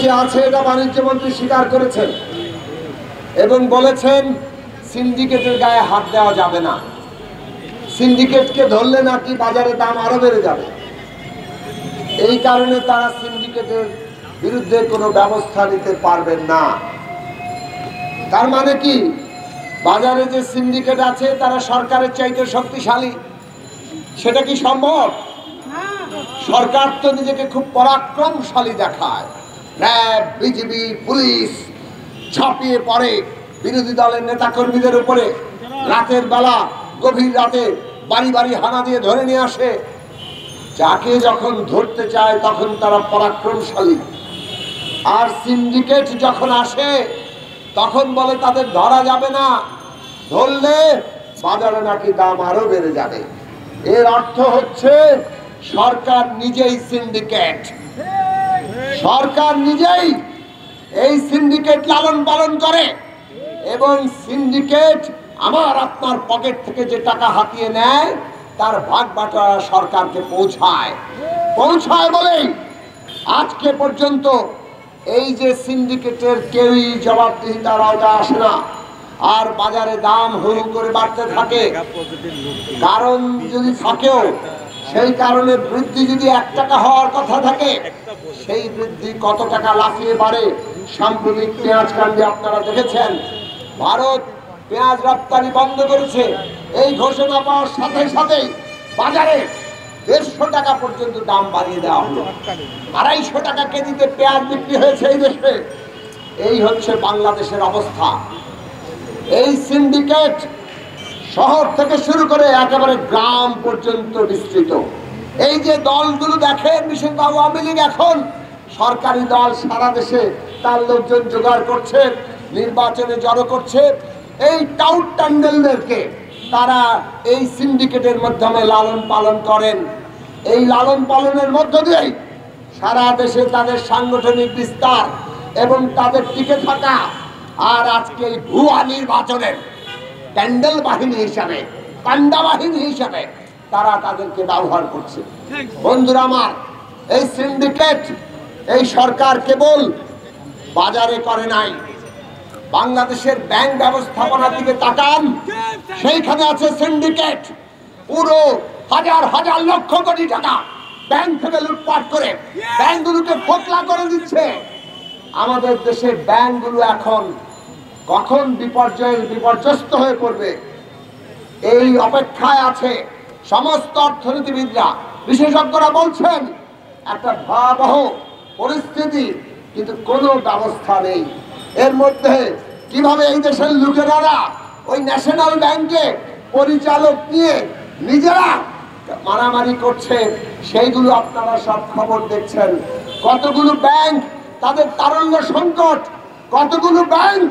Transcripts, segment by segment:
দুর্নীতি আছে, এটা বাণিজ্য মন্ত্রী স্বীকার করেছেন এবং বলেছেন সিন্ডিকেটের গায়ে হাত দেওয়া যাবে না। সিন্ডিকেটকে ধরলে নাকি বাজারে দাম আরো বেড়ে যাবে। এই কারণে তারা সিন্ডিকেটের বিরুদ্ধে কোনো ব্যবস্থা নিতে পারবেন না। তার মানে কি, বাজারে যে সিন্ডিকেট আছে তারা সরকারের চাইতে শক্তিশালী, সেটা কি সম্ভব? সরকার তো নিজেকে খুব পরাক্রমশালী দেখায়। র্যাব, বিজিবি, পুলিশ ঝাঁপিয়ে পড়ে বিরোধী দলের নেতাকর্মীদের উপরে, রাতের বেলা গভীর রাতে বাড়ি বাড়ি হানা দিয়ে ধরে নিয়ে আসে। যাকে যখন ধরতে চায় তখন তারা পরাক্রমশালী। আর সিন্ডিকেট যখন আসে তখন বলে তাদের ধরা যাবে না, ধরলে বাজারে নাকি দাম আরো বেড়ে যাবে। এর অর্থ হচ্ছে সরকার নিজেই সিন্ডিকেট, সরকার নিজেই এই সিন্ডিকেট লালন পালন করে এবং সিন্ডিকেট আমার আপনার পকেট থেকে যে টাকা হাতিয়ে নেয় তার ভাগ বাটোয়ারা সরকারকে পৌঁছায় বলেই আজকে পর্যন্ত এই যে সিন্ডিকেটের কেউই জবাবদিহিতার আওতায় আসে না, আর বাজারে দাম হু হু করে বাড়তে থাকে। কারণ যদি থাকেও, সেই কারণে বৃদ্ধি যদি 1 টাকা হওয়ার কথা থাকে, সেই বৃদ্ধি কত টাকা লাফিয়ে বাড়ে। সাম্প্রতিক পেঁয়াজ কাণ্ডে আপনারা দেখেছেন, ভারত পেঁয়াজ রপ্তানি বন্ধ করেছে। এই ঘোষণা পাওয়ার সাথে সাথেই বাজারে 150 টাকা পর্যন্ত দাম বাড়িয়ে দেওয়া হলো। 250 টাকা কেজিতে পেঁয়াজ বিক্রি হয়েছে এই দেশে। এই হচ্ছে বাংলাদেশের অবস্থা। এই সিন্ডিকেট শহর থেকে শুরু করে একেবারে গ্রাম পর্যন্ত বিস্তৃত। এই যে দলগুলো দেখেন, বিশেষ আওয়ামী লীগ এখন সরকারি দল সারা দেশে তার লোকজন জোগাড় করছে, নির্বাচনে জড়ো করছে। এই টাউট টান্ডেলদেরকে তারা এই সিন্ডিকেটের মাধ্যমে লালন পালন করেন। এই লালন পালনের মধ্য দিয়েই সারা দেশে তাদের সাংগঠনিক বিস্তার এবং তাদের টিকে থাকা। আর আজকে এই ভুয়া নির্বাচনের প্যান্ডেল বাহিনী হিসাবে, পান্ডা বাহিনী হিসাবে তারা তাদেরকে ব্যবহার করছে। বন্ধুরা আমার, এই সিন্ডিকেট এই সরকার কেবল বাজারে করে নাই, বাংলাদেশের ব্যাংক ব্যবস্থাপনার দিকে তাকান, সেইখানে আছে সিন্ডিকেট। পুরো হাজার হাজার লক্ষ কোটি টাকা ব্যাংক থেকে লুটপাট করে ব্যাংকগুলোকে ফোকলা করে দিচ্ছে। আমাদের দেশের ব্যাংকগুলো এখন কখন বিপর্যস্ত হয়ে পড়বে এই অপেক্ষায় আছে সমস্ত অর্থনীতিবিদরা, বিশেষজ্ঞরা বলছেন একটা ভয়াবহ পরিস্থিতি, কিন্তু কোনো ব্যবস্থা নেই। এর মধ্যে কিভাবে এই দেশের লুটেরারা ওই ন্যাশনাল ব্যাংকে পরিচালক নিয়ে নিজেরা মারামারি করছে, সেইগুলো আপনারা সব খবর দেখছেন। কতগুলো ব্যাংক তাদের তারল্য সংকট, কতগুলো ব্যাংক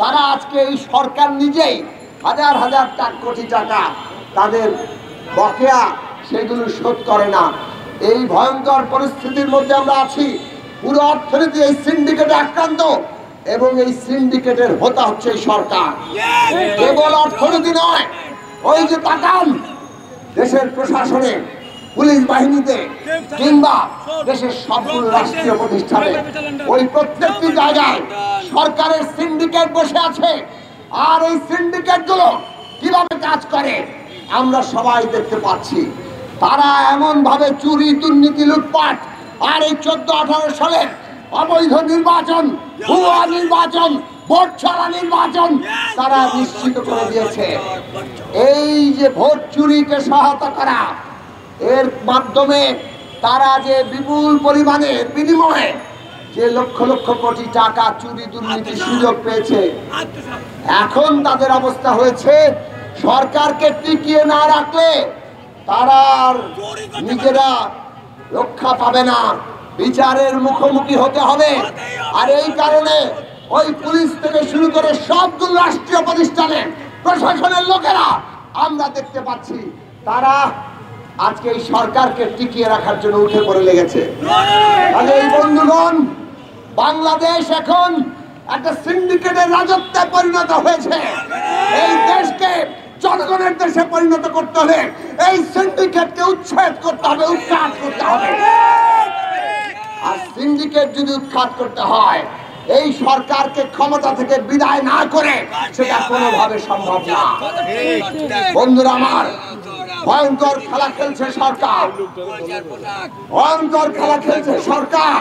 তারা আজকে এই সরকার নিজেই হাজার হাজার কোটি টাকা তাদের বকেয়া সেগুলো শোধ করে না। এই ভয়ঙ্কর পরিস্থিতির মধ্যে আমরা আছি। পুরো অর্থনীতি এই সিন্ডিকেটে আক্রান্ত এবং এই সিন্ডিকেটের হোতা হচ্ছে এই সরকার। কেবল অর্থনীতি নয়, ওই যে তাকান দেশের প্রশাসনে, পুলিশ বাহিনীতে কিংবা দেশের সবগুলো রাষ্ট্রীয় প্রতিষ্ঠানে ওই প্রত্যেকটি জায়গায় সরকারের সিন্ডিকেট বসে আছে। আর এই সিন্ডিকেট গুলো কিভাবে কাজ করে আমরা সবাই দেখতে পাচ্ছি। তারা এমন ভাবে চুরি, দুর্নীতি, লুটপাট আর এই 14-18 সালের অবৈধ নির্বাচন, ভুয়া নির্বাচন, ভোট ছাড়া নির্বাচন তারা নিশ্চিত করে দিয়েছে। এই যে ভোট চুরিকে সহায়তা করা, এর মাধ্যমে তারা যে বিপুল পরিমাণের বিনিময়ে যে লক্ষ লক্ষ কোটি টাকা চুরি, দুর্নীতির সুযোগ পেয়েছে, এখন তাদের অবস্থা হয়েছে সরকারকে টিকিয়ে না রাখলে তারা আর নিজেরা রক্ষা পাবে না, বিচারের মুখোমুখি হতে হবে। আর এই কারণে ওই পুলিশ থেকে শুরু করে সবগুলো রাষ্ট্রীয় প্রতিষ্ঠানে প্রশাসনের লোকেরা আমরা দেখতে পাচ্ছি তারা আজকে এই সরকারকে টিকিয়ে রাখার জন্য উঠে পড়ে লেগেছে। এই বন্ধুগণ, বাংলাদেশ এখন একটা সিন্ডিকেটের রাজত্বে পরিণত হয়েছে। এই দেশকে জনগণের দেশে পরিণত করতে হলে এই সিন্ডিকেটকে উচ্ছেদ করতে হবে, উৎখাত করতে হবে। আর সিন্ডিকেট যদি উৎখাত করতে হয়, এই সরকারকে ক্ষমতা থেকে বিদায় না করে সেটা কোনোভাবে সম্ভব না। বন্ধুরা আমার, ভয়ঙ্কর খেলা খেলছে সরকার, ভয়ঙ্কর খেলা খেলছে সরকার।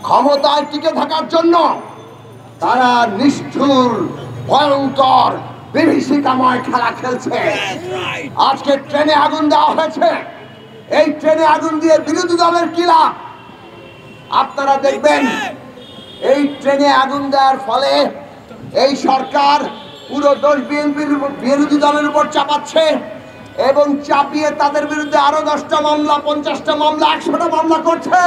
ক্ষমতায় টিকে থাকার জন্য তারা নিষ্ঠুর, ভয়ঙ্কর, বিভীষিকাময় খেলা খেলছে। আজকে ট্রেনে আগুন দেওয়া হয়েছে। এই ট্রেনে আগুন দিয়ে বিরোধী দলের কি লাভ? আপনারা দেখবেন এই ট্রেনে আগুন দেওয়ার ফলে এই সরকার পুরো দোষ বিরোধী দলের উপর চাপাচ্ছে এবং চাপিয়ে তাদের বিরুদ্ধে আরো 10টা মামলা, 50টা মামলা, 100টা মামলা করছে।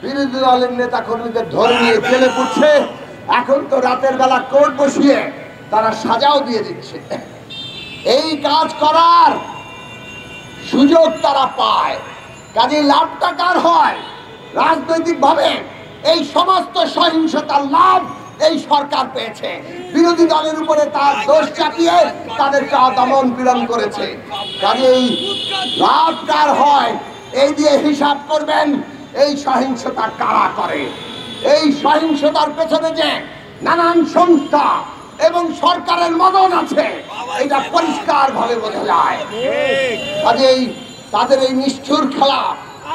বিরোধী দলের নেতা কর্মীদের ধরে নিয়ে জেলে পুড়ছে। এখন তো রাতের বেলা কোর্ট বসিয়ে তারা সাজাও দিয়ে দিচ্ছে। এই কাজ করার সুযোগ তারা পায়, কাজে লাভটা কার হয়? রাজনৈতিকভাবে এই সমস্ত সহিংসতার লাভ এই সরকার পেয়েছে। বিরোধী দলের উপরে তার দোষ চাপিয়ে তাদেরকে দমন পীড়ন করেছে। কাজেই লাভ কার হয় এই দিয়ে হিসাব করবেন এই সহিংসতা কারা করে। এই সহিংসতার পেছনে যে নানান সংস্থা এবং সরকারের মদন আছে এটা পরিষ্কার ভাবে বোঝা যায়। কাজেই তাদের এই নিষ্ঠুর খেলা,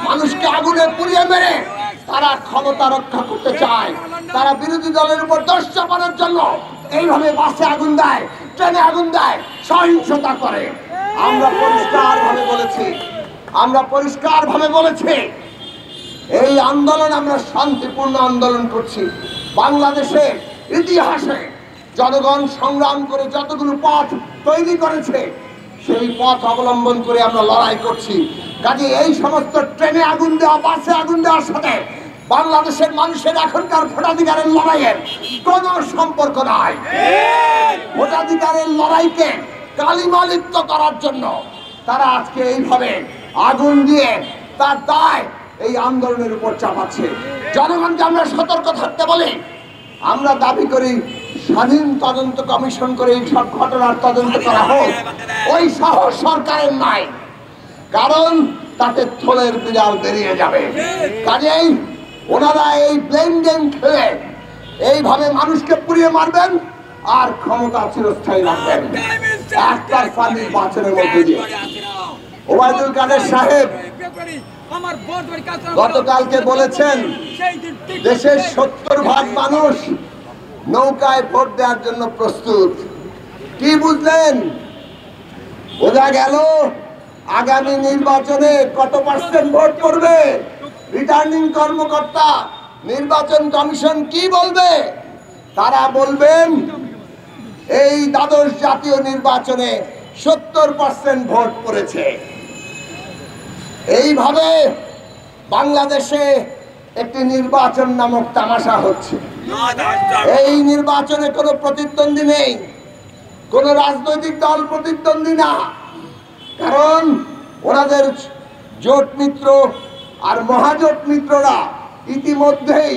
মানুষকে আগুনে পুড়িয়ে মেরে তারা ক্ষমতা রক্ষা করতে চায়। তারা বিরোধী দলের উপর দোষ চাপানোর জন্য এইভাবে বাসে আগুন দেয়, ট্রেনে আগুন দেয়, সহিংসতা করে। আমরা পরিষ্কার ভাবে বলেছি এই আন্দোলন আমরা শান্তিপূর্ণ আন্দোলন করছি। বাংলাদেশের ইতিহাসে জনগণ সংগ্রাম করে যতগুলো পথ তৈরি করেছে সেই পথ অবলম্বন করে আমরা লড়াই করছি। কাজে এই সমস্ত ট্রেনে আগুন দেওয়া, বাসে আগুন দেওয়ার সাথে বাংলাদেশের মানুষের এখনকার ভোটাধিকারের লড়াইয়ের কোনো সম্পর্ক নাই। ভোটাধিকারের লড়াইকে কালিমালিপ্ত করার জন্য তারা আজকে এইভাবে আগুন দিয়ে তার দায় এই আন্দোলনের উপর চাপাচ্ছে। জনগণকে আমরা সতর্ক থাকতে বলি। আমরা দাবি করি স্বাধীন তদন্ত কমিশন করে এই সব ঘটনার তদন্ত করা হোক। ওই সাহস সরকারের নাই, কারণ তাতে থলের বিড়াল বেরিয়ে যাবে। কাজেই ওনারা এই ব্লেম গেম খেলে এইভাবে মানুষকে পুড়িয়ে মারবেন আর ক্ষমতা চিরস্থায়ী রাখবেন একতরফা নির্বাচনের মধ্যে দিয়ে। ওবায়দুল কাদের সাহেব গতকালকে বলেছেন দেশের 70% মানুষ নৌকায় ভোট দেওয়ার জন্য প্রস্তুত। কি বুঝলেন? বোঝা গেল আগামী নির্বাচনে কত % ভোট করবে? রিটার্নিং কর্মকর্তা, নির্বাচন কমিশন কি বলবে? তারা বলবেন এই দ্বাদশ জাতীয় নির্বাচনে 70% ভোট পড়েছে। এইভাবে বাংলাদেশে একটি নির্বাচন নামক তামাশা হচ্ছে। এই নির্বাচনে কোনো প্রতিদ্বন্দ্বী নেই, কোনো রাজনৈতিক দল প্রতিদ্বন্দ্বী না, কারণ ওনাদের জোট মিত্র আর মহাজোট মিত্ররা ইতিমধ্যেই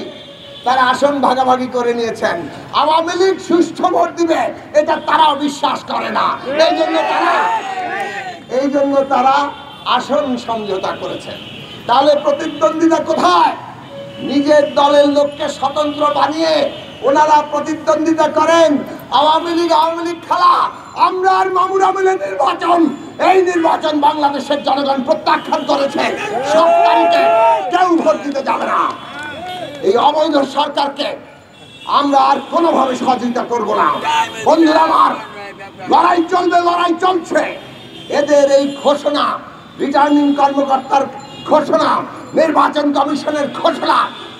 তারা আসন ভাগাভাগি করে নিয়েছেন। আওয়ামী লীগ সুষ্ঠু ভোট দিবে এটা তারাও বিশ্বাস করে না। এই জন্য তারা আসন সমঝোতা করেছেন। তাহলে প্রতিদ্বন্দ্বিতা কোথায়? নিজের দলের লোককে স্বতন্ত্র বানিয়ে ওনারা প্রতিদ্বন্দ্বিতা করেন। আওয়ামী লীগ খেলা, আমরা আর মামুরা মিলে নির্বাচন, এই নির্বাচন বাংলাদেশের জনগণ প্রত্যাখ্যান করেছে। 7 তারিখে কেউ ভোট দিতে যাবে না। এই অবৈধ সরকারকে আমরা আর কোনোভাবে সহযোগিতা করব না। বন্ধুরা আমার, লড়াই চলবে, লড়াই চলছে। এদের এই ঘোষণা, রিটার্নিং কর্মকর্তার ঘোষণা, নির্বাচন কমিশনের ঘোষণা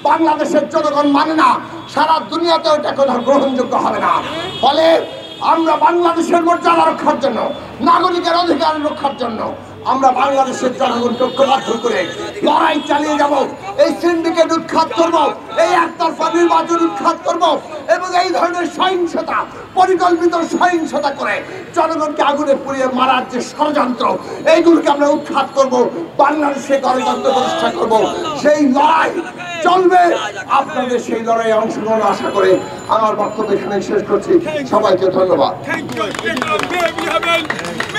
বাংলাদেশের জনগণ মানে না, সারা দুনিয়াতেও এটা কোনো গ্রহণযোগ্য হবে না। ফলে আমরা বাংলাদেশের মর্যাদা রক্ষার জন্য, নাগরিকের অধিকার রক্ষার জন্য আমরা বাংলাদেশের জনগণকে ঐক্যবদ্ধ করে লড়াই চালিয়ে যাব। এই সিন্ডিকেট উৎখাত করব, এই একতরফা নির্বাচন উৎখাত করব এবং এই ধরনের সহিংসতা, পরিকল্পিত সহিংসতা করে জনগণকে আগুনে পুড়িয়ে মারার যে ষড়যন্ত্র, এইগুলোকে আমরা উৎখাত করব, বাংলাদেশে গণতন্ত্র প্রতিষ্ঠা করব। সেই লড়াই চলবে। আপনাদের সেই লড়াইয়ে অংশগ্রহণ আশা করে আমার বক্তব্য এখানে শেষ করছি। সবাইকে ধন্যবাদ।